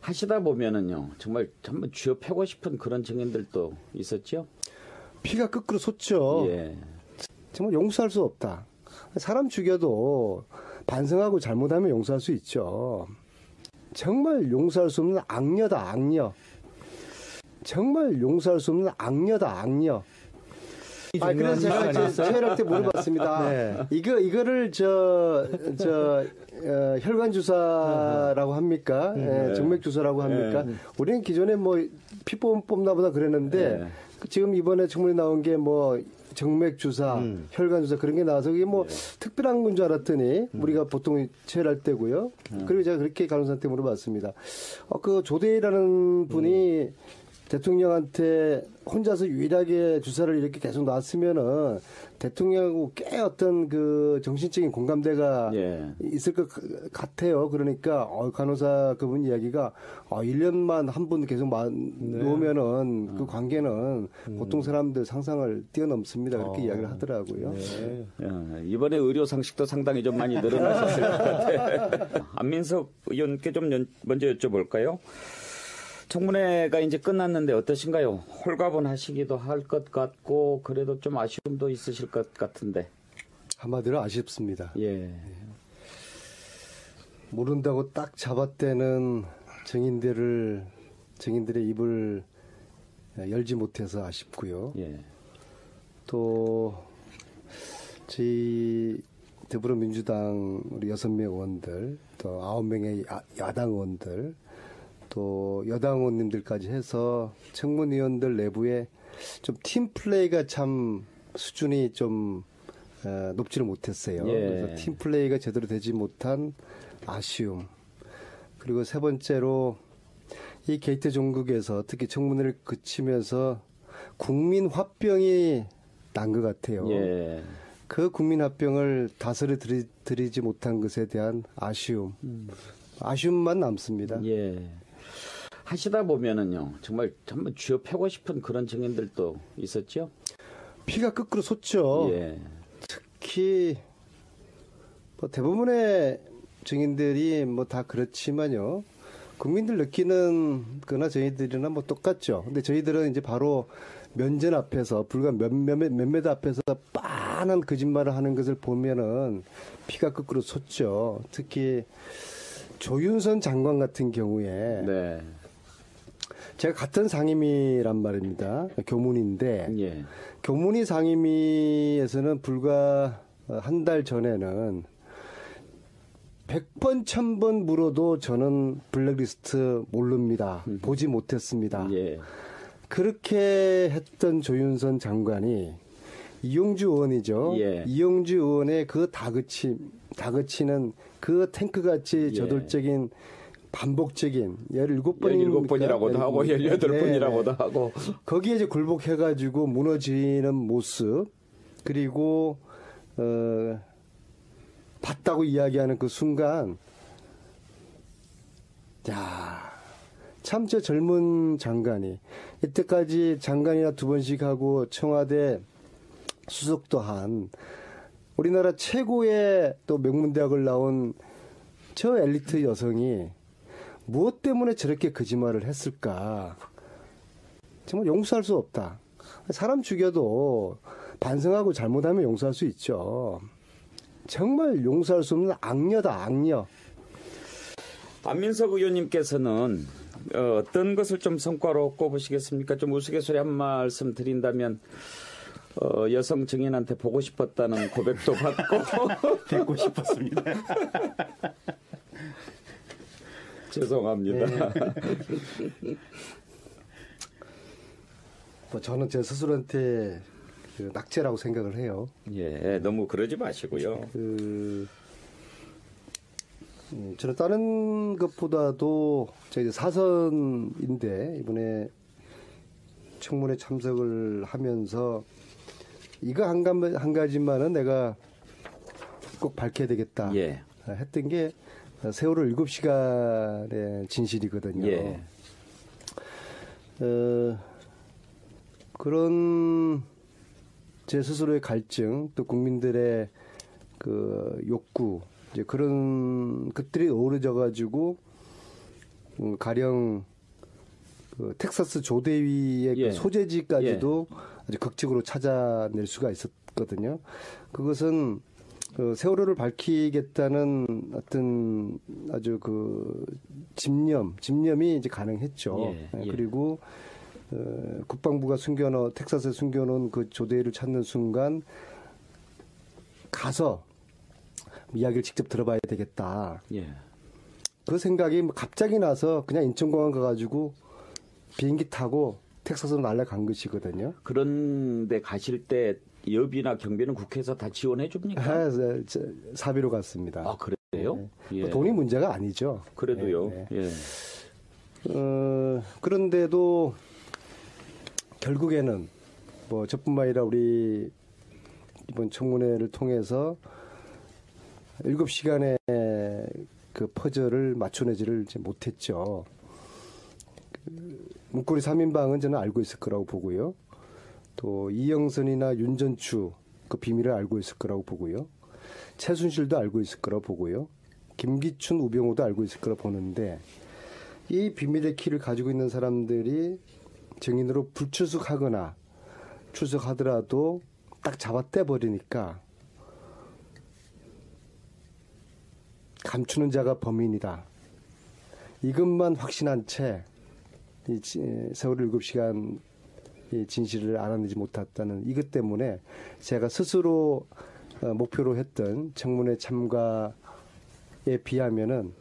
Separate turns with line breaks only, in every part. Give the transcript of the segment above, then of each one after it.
하시다 보면은요, 정말 쥐어 패고 싶은 그런 증인들도 있었죠?
피가 거꾸로 솟죠.
예.
정말 용서할 수 없다. 사람 죽여도 반성하고 잘못하면 용서할 수 있죠. 정말 용서할 수 없는 악녀다, 악녀. 정말 용서할 수 없는 악녀다, 악녀. 그래서 제가 이제 체열할 때 물어봤습니다.
네.
이거를 혈관 주사라고 합니까? 정맥 주사라고 합니까? 우리는 기존에 뭐 피 뽑나 보다 그랬는데 지금 이번에 청문회 나온 게 뭐 정맥 주사, 혈관 주사 그런 게 나와서 이게 뭐 특별한 건 줄 알았더니 우리가 보통 체열할 때고요. 그리고 제가 그렇게 간호사한테 물어봤습니다. 그 조대희라는 분이 대통령한테 혼자서 유일하게 주사를 이렇게 계속 놨으면은 대통령하고 꽤 어떤 그 정신적인 공감대가 있을 것 같아요. 그러니까 간호사 그분 이야기가 1년만 한 분 계속 놓으면은 그 관계는 보통 사람들 상상을 뛰어넘습니다. 그렇게 이야기를 하더라고요.
이번에 의료 상식도 상당히 좀 많이 늘어나셨을 것 같아요. 안민석 의원께 좀 먼저 여쭤볼까요? 청문회가 이제 끝났는데 어떠신가요? 홀가분하시기도 할 것 같고 그래도 좀 아쉬움도 있으실 것 같은데.
한마디로 아쉽습니다.
예.
모른다고 딱 잡아떼는 증인들의 입을 열지 못해서 아쉽고요.
예.
또 저희 더불어민주당 우리 6명 의원들 또 9명의 야당 의원들 또 여당 의원님들까지 해서 청문위원들 내부에 좀 팀 플레이가 참 수준이 좀 높지를 못했어요. 그래서 팀 플레이가 제대로 되지 못한 아쉬움. 그리고 세 번째로 이 게이트 종국에서 특히 청문회를 그치면서 국민 화병이 난 것 같아요. 그 국민 화병을 다스려 드리지 못한 것에 대한 아쉬움. 아쉬움만 남습니다.
하시다 보면은요, 정말 쥐어 패고 싶은 그런 증인들도 있었죠?
피가 거꾸로 솟죠. 특히, 뭐 대부분의 증인들이 뭐 다 그렇지만요. 국민들 느끼는 거나 저희들이나 뭐 똑같죠. 근데 저희들은 이제 바로 면전 앞에서, 불과 몇몇 앞에서 빤한 거짓말을 하는 것을 보면은 피가 거꾸로 솟죠. 특히 조윤선 장관 같은 경우에. 제가 같은 상임위란 말입니다. 교문인데 교문위 상임위에서는 불과 한 달 전에는 100번 1000번 물어도 저는 블랙리스트 모릅니다. 보지 못했습니다. 그렇게 했던 조윤선 장관이 이용주 의원이죠. 이용주 의원의 그 다그치는 그 탱크같이 저돌적인 반복적인
17번이라고도 하고 18번이라고도 하고
거기에 이제 굴복해가지고 무너지는 모습 그리고 봤다고 이야기하는 그 순간 참 저 젊은 장관이 이때까지 장관이나 2번씩 하고 청와대 수석도 한 우리나라 최고의 또 명문대학을 나온 저 엘리트 여성이 무엇 때문에 저렇게 거짓말을 했을까? 정말 용서할 수 없다. 사람 죽여도 반성하고 잘못하면 용서할 수 있죠. 정말 용서할 수 없는 악녀다, 악녀.
안민석 의원님께서는 어떤 것을 좀 성과로 꼽으시겠습니까? 좀 우스갯소리 한 말씀 드린다면 여성 증인한테 보고 싶었다는 고백도 받고
뵙고 싶었습니다.
죄송합니다.
뭐 저는 제 스스로한테 그 낙제라고 생각을 해요.
너무 그러지 마시고요.
저는 다른 것보다도 제가 이제 4선인데 이번에 청문회 참석을 하면서 이거 한 가지만은 내가 꼭 밝혀야 되겠다 했던 게 세월호 7시간의 진실이거든요. 그런 제 스스로의 갈증, 또 국민들의 그 욕구, 이제 그런 것들이 어우러져 가지고 가령 그 텍사스 조대위의 그
예.
소재지까지도 아주 극적으로 찾아낼 수가 있었거든요. 그것은 그 세월호를 밝히겠다는 어떤 아주 그 집념이 이제 가능했죠. 그리고 국방부가 텍사스에 숨겨놓은 그 조대위를 찾는 순간 가서 이야기를 직접 들어봐야 되겠다. 그 생각이 갑자기 나서 그냥 인천공항 가가지고 비행기 타고 텍사스로 날아간 것이거든요.
그런데 가실 때 여비나 경비는 국회에서 다 지원해 줍니까?
사비로 갔습니다.
아, 그래요?
돈이 문제가 아니죠.
그래도요.
그런데도 결국에는 뭐 저뿐만 아니라 우리 이번 청문회를 통해서 7시간의 그 퍼즐을 맞춰내지를 못했죠. 문고리 3인방은 저는 알고 있을 거라고 보고요. 또 이영선이나 윤전추 그 비밀을 알고 있을 거라고 보고요. 최순실도 알고 있을 거라고 보고요. 김기춘, 우병우도 알고 있을 거라고 보는데 이 비밀의 키를 가지고 있는 사람들이 증인으로 불출석하거나 출석하더라도 딱 잡아떼 버리니까 감추는 자가 범인이다. 이것만 확신한 채 이 세월호 7시간 이 진실을 알아내지 못했다는 이것 때문에 제가 스스로 목표로 했던 청문회 참가에 비하면은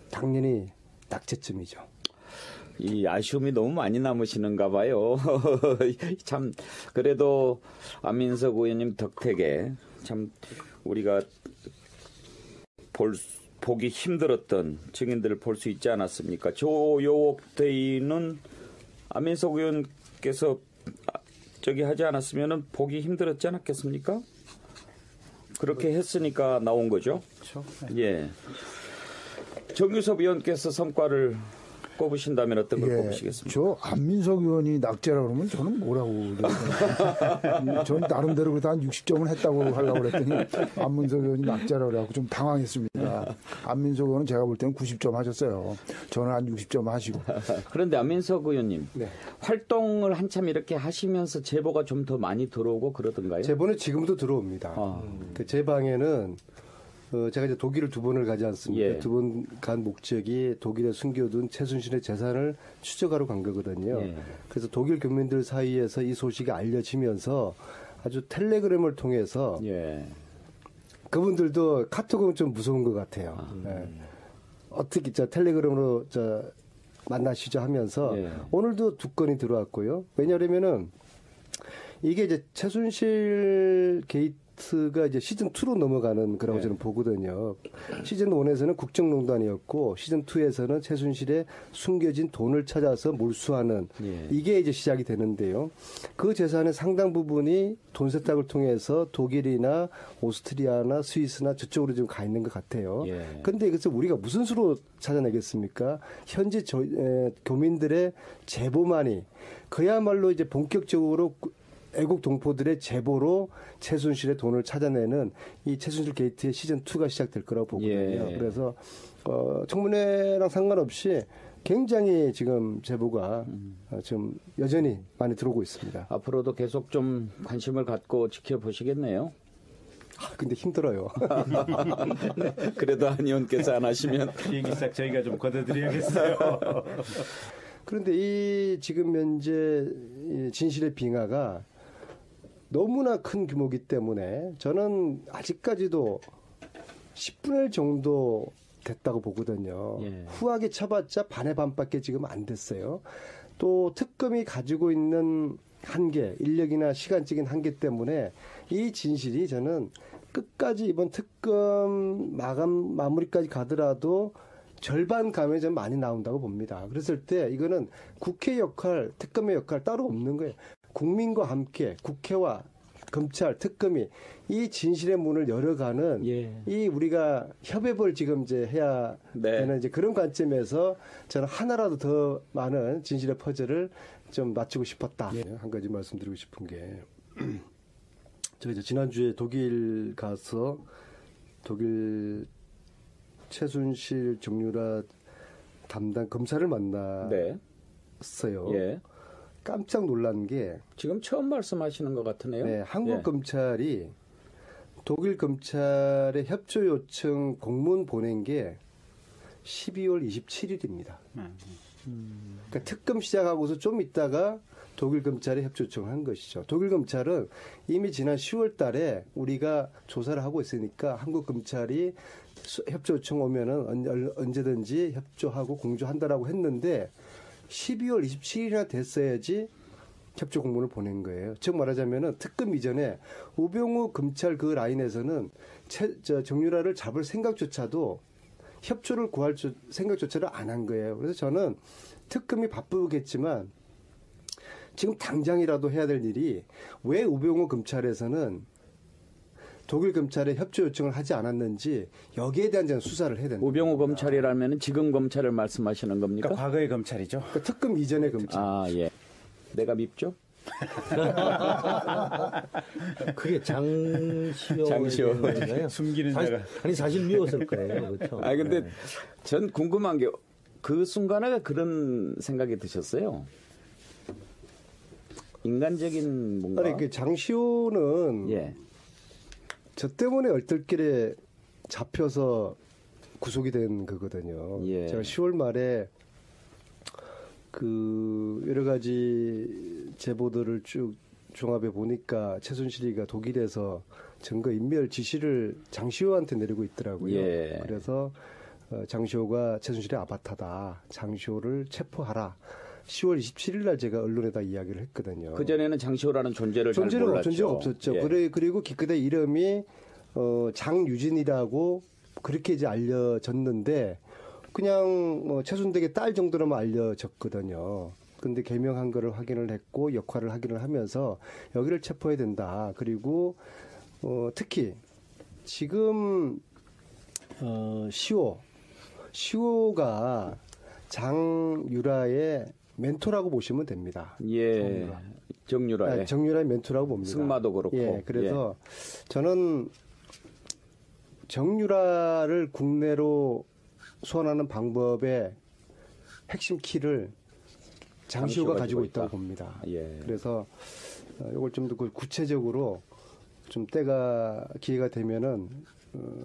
당연히 낙제점이죠.
이 아쉬움이 너무 많이 남으시는가 봐요. 참 그래도 안민석 의원님 덕택에 참 우리가 보기 힘들었던 증인들을 볼 수 있지 않았습니까? 조여옥 대의는 안민석 의원께서 저기 하지 않았으면 보기 힘들었지 않았겠습니까? 그렇게 했으니까 나온 거죠.
그렇죠.
예. 정유섭 의원께서 성과를 꼽으신다면 어떤 걸
예,
꼽으시겠습니까?
저 안민석 의원이 낙제라 그러면 저는 뭐라고 저는 나름대로 그래도 한 60점을 했다고 하려고 그랬더니 안민석 의원이 낙제라 그래갖고 좀 당황했습니다. 안민석 의원은 제가 볼 때는 90점 하셨어요. 저는 한 60점 하시고.
그런데 안민석 의원님
네.
활동을 한참 이렇게 하시면서 제보가 좀 더 많이 들어오고 그러던가요?
제보는 지금도 들어옵니다. 제 방에는 제가 이제 독일을 2번을 가지 않습니까? 2번 간 목적이 독일에 숨겨둔 최순실의 재산을 추적하러 간 거거든요. 그래서 독일 교민들 사이에서 이 소식이 알려지면서 아주 텔레그램을 통해서 그분들도 카톡은 좀 무서운 것 같아요. 어떻게 텔레그램으로 만나시죠 하면서 오늘도 2건이 들어왔고요. 왜냐하면은 이게 이제 최순실 게이트가 이제 시즌 2로 넘어가는 거라고 저는 보거든요. 시즌 1에서는 국정농단이었고 시즌 2에서는 최순실의 숨겨진 돈을 찾아서 몰수하는 이게 이제 시작이 되는데요. 그 재산의 상당 부분이 돈 세탁을 통해서 독일이나 오스트리아나 스위스나 저쪽으로 지금 가 있는 것 같아요. 그런데 이것을 우리가 무슨 수로 찾아내겠습니까? 현재 교민들의 제보만이 그야말로 이제 본격적으로 애국 동포들의 제보로 최순실의 돈을 찾아내는 이 최순실 게이트의 시즌 2가 시작될 거라고 보거든요. 그래서 청문회랑 상관없이 굉장히 지금 제보가 지금 여전히 많이 들어오고 있습니다.
앞으로도 계속 좀 관심을 갖고 지켜보시겠네요.
근데 힘들어요.
그래도 안 의원께서 안 하시면
비행기 싹 저희가 좀 걷어드려야겠어요.
그런데 이 지금 현재 이 진실의 빙하가 너무나 큰 규모이기 때문에 저는 아직까지도 10분의 1 정도 됐다고 보거든요. 후하게 쳐봤자 반의 반밖에 지금 안 됐어요. 또 특검이 가지고 있는 한계, 인력이나 시간적인 한계 때문에 이 진실이 저는 끝까지 이번 특검 마무리까지 가더라도 절반 감에 좀 많이 나온다고 봅니다. 그랬을 때 이거는 국회 역할, 특검의 역할 따로 없는 거예요. 국민과 함께 국회와 검찰, 특검이 이 진실의 문을 열어가는 이 우리가 협업을 지금 이제 해야 되는 이제 그런 관점에서 저는 하나라도 더 많은 진실의 퍼즐을 좀 맞추고 싶었다. 한 가지 말씀드리고 싶은 게 제가 이제 지난주에 독일 가서 독일 최순실, 정유라 담당 검사를 만났어요.
네. 예.
깜짝 놀란 게
지금 처음 말씀하시는 것 같으네요.
네, 한국
예.
검찰이 독일 검찰의 협조 요청 공문 보낸 게 12월 27일입니다. 그러니까 특검 시작하고서 좀 있다가 독일 검찰에 협조 요청을 한 것이죠. 독일 검찰은 이미 지난 10월 달에 우리가 조사를 하고 있으니까 한국 검찰이 협조 요청 오면은 언제든지 협조하고 공조한다라고 했는데 12월 27일이나 됐어야지 협조 공문을 보낸 거예요. 즉 말하자면은 특검 이전에 우병우 검찰 그 라인에서는 정유라를 잡을 생각조차도 협조를 구할 생각조차를 안 한 거예요. 그래서 저는 특검이 바쁘겠지만 지금 당장이라도 해야 될 일이 왜 우병우 검찰에서는 독일 검찰에 협조 요청을 하지 않았는지 여기에 대한 수사를 해야 된다.
우병우 검찰이라면 지금 검찰을 말씀하시는 겁니까?
그러니까 과거의 검찰이죠.
그러니까 특검 이전의 검찰.
아, 예. 내가 밉죠?
그게 장시호.
장시호.
숨기는 자가.
아니, 사실 미웠을 거예요. 그렇죠.
아, 근데 전 궁금한 게 그 순간에 그런 생각이 드셨어요? 인간적인 뭔가.
아니, 그 장시호는
예.
저 때문에 얼떨결에 잡혀서 구속이 된 거거든요.
예.
제가 10월 말에 그 여러 가지 제보들을 쭉 종합해 보니까 최순실이가 독일에서 증거 인멸 지시를 장시호한테 내리고 있더라고요.
예.
그래서 장시호가 최순실의 아바타다. 장시호를 체포하라. 10월 27일 날 제가 언론에다 이야기를 했거든요.
그전에는 장시호라는 존재를 잘 몰랐죠.
존재가 없었죠.
예.
그리고 기껏해 이름이 장유진이라고 그렇게 이제 알려졌는데 그냥 뭐 최순덕의 딸 정도로만 알려졌거든요. 근데 개명한 거를 확인을 했고 역할을 확인을 하면서 여기를 체포해야 된다. 그리고 특히 지금 시호가 장유라의 멘토라고 보시면 됩니다.
예. 정유라의.
정유라의 멘토라고 봅니다.
승마도 그렇고.
예, 그래서 저는 정유라를 국내로 소환하는 방법의 핵심 키를 장시호가 가지고 있다고 봅니다.
예.
그래서 이걸 좀 더 구체적으로 좀 기회가 되면은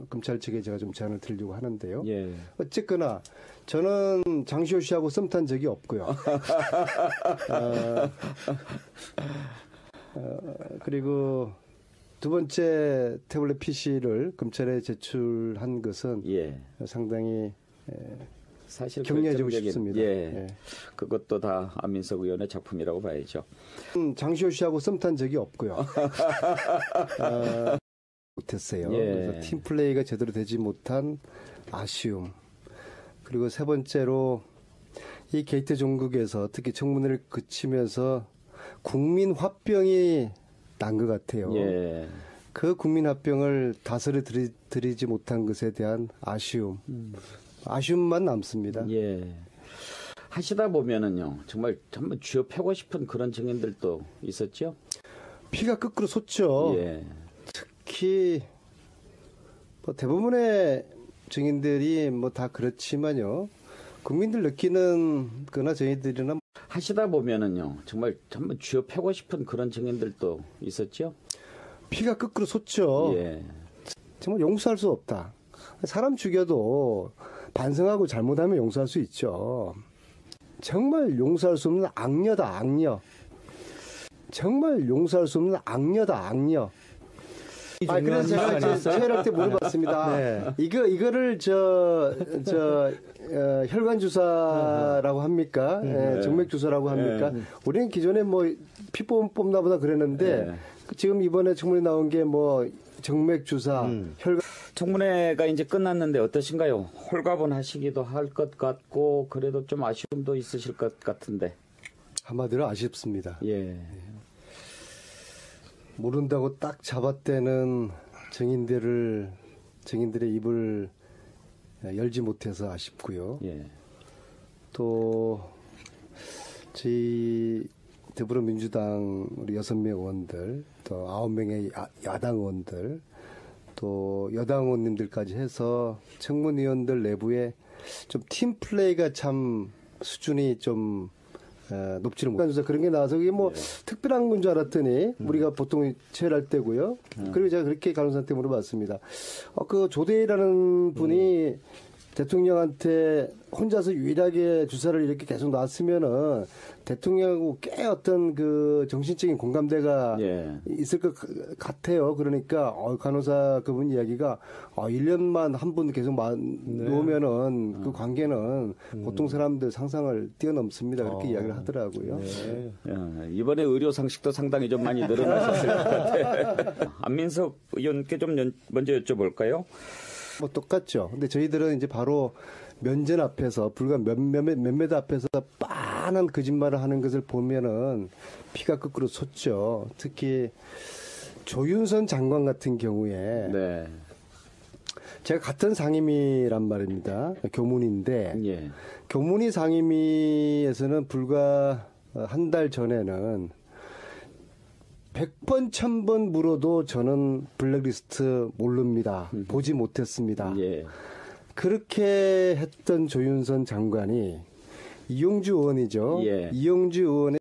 검찰 측에 제가 좀 제안을 드리려고 하는데요.
예.
어쨌거나 저는 장시호 씨하고 썸 탄 적이 없고요. 그리고 두 번째 태블릿 PC를 검찰에 제출한 것은
예.
상당히
사실
격려해주고
결정적인,
싶습니다.
예.
예.
그것도 다 안민석 의원의 작품이라고 봐야죠.
장시호 씨하고 썸 탄 적이 없고요. 못했어요.
예.
그래서 팀 플레이가 제대로 되지 못한 아쉬움. 그리고 세 번째로 이 게이트 종국에서 특히 청문회를 그치면서 국민 화병이 난 것 같아요.
예.
그 국민 화병을 다스려 드리지 못한 것에 대한 아쉬움. 아쉬움만 남습니다.
예. 하시다 보면은요, 정말 쥐어 패고 싶은 그런 증인들도 있었죠?
피가 거꾸로 솟죠.
예.
특히 뭐 대부분의 증인들이 뭐 다 그렇지만요. 국민들 느끼는 거나 저희들이나
하시다 보면은요, 정말 쥐어 패고 싶은 그런 증인들도 있었죠?
피가 거꾸로 솟죠.
예.
정말 용서할 수 없다. 사람 죽여도 반성하고 잘못하면 용서할 수 있죠. 정말 용서할 수 없는 악녀다, 악녀. 정말 용서할 수 없는 악녀다, 악녀. 그래서 제가 최열할 때 물어봤습니다.
네.
이거를 혈관 주사라고 합니까? 예, 정맥 주사라고 합니까? 우리는 기존에 뭐 피몸 뽑나보다 그랬는데 지금 이번에 청문회 나온 게 뭐 정맥 주사, 혈관.
청문회가 이제 끝났는데 어떠신가요? 홀가분하시기도 할 것 같고 그래도 좀 아쉬움도 있으실 것 같은데.
한마디로 아쉽습니다.
예.
모른다고 딱 잡아떼는 증인들의 입을 열지 못해서 아쉽고요.
예.
또 저희 더불어민주당 우리 6명 의원들, 또 9명의 야당 의원들, 또 여당 의원님들까지 해서 청문위원들 내부에 좀 팀 플레이가 참 수준이 좀 높지는 못해서 그런 게 나와서 그게 뭐 특별한 건 줄 알았더니 우리가 보통 체열할 때고요. 그리고 제가 그렇게 간호사한테 물어봤습니다. 그 조대희라는 분이 대통령한테 혼자서 유일하게 주사를 이렇게 계속 놨으면은 대통령하고 꽤 어떤 그 정신적인 공감대가 있을 것 같아요. 그러니까 간호사 그분 이야기가 1년만 한 분 계속 놓으면은 그 관계는 보통 사람들 상상을 뛰어넘습니다. 그렇게 이야기를 하더라고요.
이번에 의료 상식도 상당히 좀 많이 늘어나셨을 것 같아요. 안민석 의원께 좀 먼저 여쭤볼까요?
뭐 똑같죠. 근데 저희들은 이제 바로 면전 앞에서 불과 몇몇 앞에서 빤한 거짓말을 하는 것을 보면은 피가 거꾸로 솟죠. 특히 조윤선 장관 같은 경우에 제가 같은 상임위란 말입니다. 교문인데 교문위 상임위에서는 불과 한 달 전에는 100번, 1000번 물어도 저는 블랙리스트 모릅니다. 보지 못했습니다. 그렇게 했던 조윤선 장관이 이용주 의원이죠. 이용주 의원의